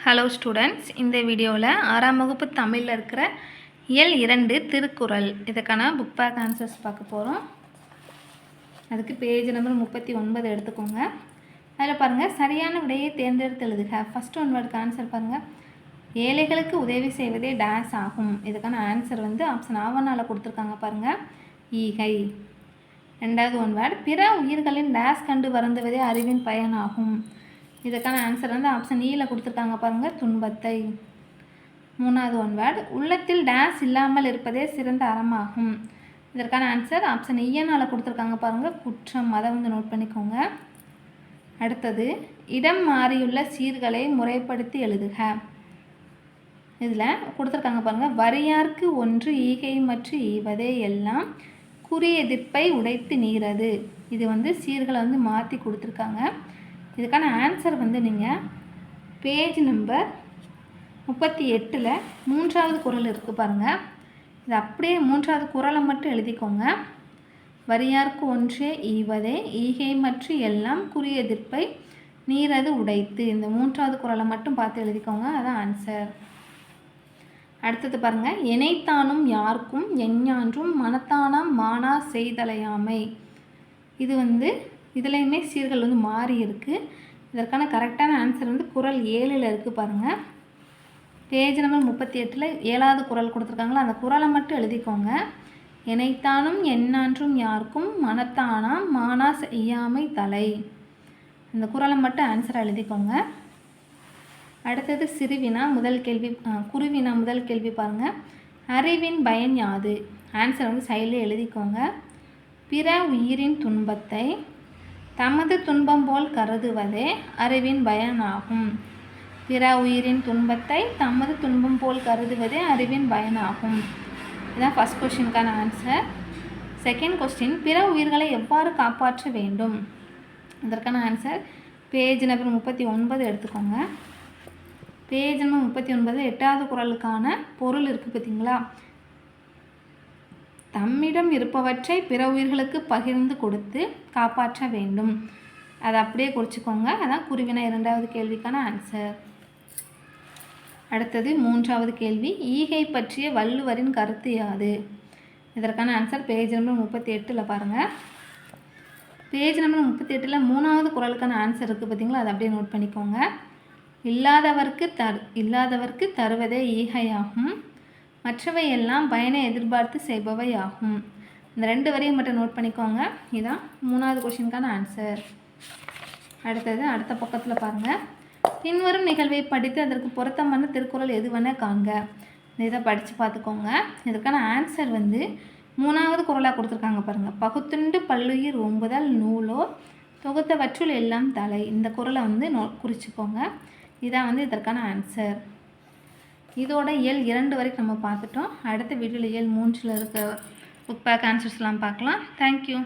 Hello students, இந்த வீடியோவில் 6ஆம் வகுப்பு தமிழில் இருக்கிற இயல் 2 திருக்குறள் இதுக்கான புக் பேக் ஆன்சர்ஸ் பார்க்க போகிறோம். அதுக்கு பேஜ் நம்பர் 39 எடுத்துக்கோங்க. அதில் பாருங்கள், சரியான விடையை தேர்ந்தெடுத்து எழுதுக. ஃபஸ்ட் ஒன் வேர்டுக்கு ஆன்சர் பாருங்கள். ஏழைகளுக்கு உதவி செய்வதே டேஸ் ஆகும். இதுக்கான ஆன்சர் வந்து ஆப்ஷன் ஆவனால் கொடுத்துருக்காங்க பாருங்கள், ஈகை. ரெண்டாவது ஒன் வேர்டு, பிற உயிர்களின் டேஸ் கண்டு வருந்துவதே அறிவின் பயனாகும். இதுக்கான ஆன்சர் வந்து ஆப்ஷன் ஈயில் கொடுத்துருக்காங்க பாருங்கள், துன்பத்தை. மூணாவது ஒன் வேர்டு, உள்ளத்தில் டேஸ் இல்லாமல் இருப்பதே சிறந்த அறமாகும். இதற்கான ஆன்சர் ஆப்ஷன் ஈயனால் கொடுத்துருக்காங்க பாருங்கள், குற்றம். அதை வந்து நோட் பண்ணிக்கோங்க. அடுத்தது, இடம் மாறியுள்ள சீர்களை முறைப்படுத்தி எழுதுக. இதில் கொடுத்துருக்காங்க பாருங்கள், வரியார்க்கு ஒன்று ஈகை மற்றும் ஈவதே எல்லாம் குறி எதிர்ப்பை உடைத்து நீரது. இது வந்து சீர்களை வந்து மாற்றி கொடுத்துருக்காங்க. இதுக்கான ஆன்சர் வந்து நீங்கள் பேஜ் நம்பர் 38 மூன்றாவது குறள் இருக்குது பாருங்கள். இது அப்படியே மூன்றாவது குறளை மட்டும் எழுதிக்கோங்க. வரியார்க்கு ஒன்றே ஈவதே ஈகை மற்றும் எல்லாம் குறி எதிர்ப்பை நீரது உடைத்து. இந்த மூன்றாவது குறளை மட்டும் பார்த்து எழுதிக்கோங்க, அதான் ஆன்சர். அடுத்தது பாருங்கள், எனைத்தானும் யாருக்கும் எஞ்ஞான்றும் மனத்தானாம் மானா செய்தலையாமை. இது வந்து இதுலேயுமே சீர்கள் வந்து மாறி இருக்குது. இதற்கான கரெக்டான ஆன்சர் வந்து குறள் 7 இருக்குது பாருங்கள். பேஜ் நம்பர் 38 7வது குறள் கொடுத்துருக்காங்களா, அந்த குறளை மட்டும் எழுதிக்கோங்க. எனைத்தானும் எண்ணான்றும் யாருக்கும் மனத்தானாம் மானா செய்யாமை தலை. அந்த குறளை மட்டும் ஆன்சராக எழுதிக்கோங்க. அடுத்தது சிறுவினா முதல் கேள்வி, குருவினா முதல் கேள்வி பாருங்கள். அறிவின் பயன் யாது? ஆன்சர் வந்து சைடில் எழுதிக்கோங்க. பிற உயிரின் துன்பத்தை தமது துன்பம் போல் கருதுவதே அறிவின் பயனாகும். பிற உயிரின் துன்பத்தை தமது துன்பம் போல் கருதுவதே அறிவின் பயனாகும். இதுதான் ஃபஸ்ட் கொஸ்டினுக்கான ஆன்சர். செகண்ட் கொஸ்டின், பிற உயிர்களை எவ்வாறு காப்பாற்ற வேண்டும்? இதற்கான ஆன்சர் பேஜ் நம்பர் 39 எடுத்துக்கோங்க. பேஜ் நம்பர் 39 8வது குறளுக்கான பொருள் இருக்குது பார்த்தீங்களா. தம்மிடம் இருப்பவற்றை பிற உயிர்களுக்கு பகிர்ந்து கொடுத்து காப்பாற்ற வேண்டும். அதை அப்படியே குறிச்சிக்கோங்க. அதான் குருவினா 2வது கேள்விக்கான ஆன்சர். அடுத்தது 3வது கேள்வி, ஈகை பற்றிய வள்ளுவரின் கருத்து யாது? இதற்கான ஆன்சர் பேஜ் நம்பர் 38 பாருங்கள். பேஜ் நம்பர் 38 3வது குறளுக்கான ஆன்சர் இருக்குது பார்த்தீங்களா, அதை அப்படியே நோட் பண்ணிக்கோங்க. இல்லாதவர்க்கு தருவதே ஈகையாகும், மற்றவை எல்லாம் பயனை எதிர்பார்த்து செய்பவை ஆகும். இந்த 2 வரையும் மட்டும் நோட் பண்ணிக்கோங்க. இதுதான் 3வது கொஸ்டினுக்கான ஆன்சர். அடுத்தது அடுத்த பக்கத்தில் பாருங்கள், பின்வரும் நிகழ்வை படித்து அதற்கு பொருத்தமான திருக்குறள் எதுவென காண்க. இதை படித்து பார்த்துக்கோங்க. இதற்கான ஆன்சர் வந்து 3வது குறளாக கொடுத்துருக்காங்க பாருங்கள். பகுத்துண்டு பல்லுயிர் ஓம்புதல் நூலோ தொகுத்தவற்றுள் எல்லாம் தலை. இந்த குறளை வந்து குறிச்சிக்கோங்க. இதான் வந்து இதற்கான ஆன்சர். இதோட இயல் 2 வரைக்கும் நம்ம பார்த்துட்டோம். அடுத்த வீடியோவில் இயல் 3 இருக்க புக் பேக் ஆன்சர்ஸ்லாம் பார்க்கலாம். தேங்க்யூ.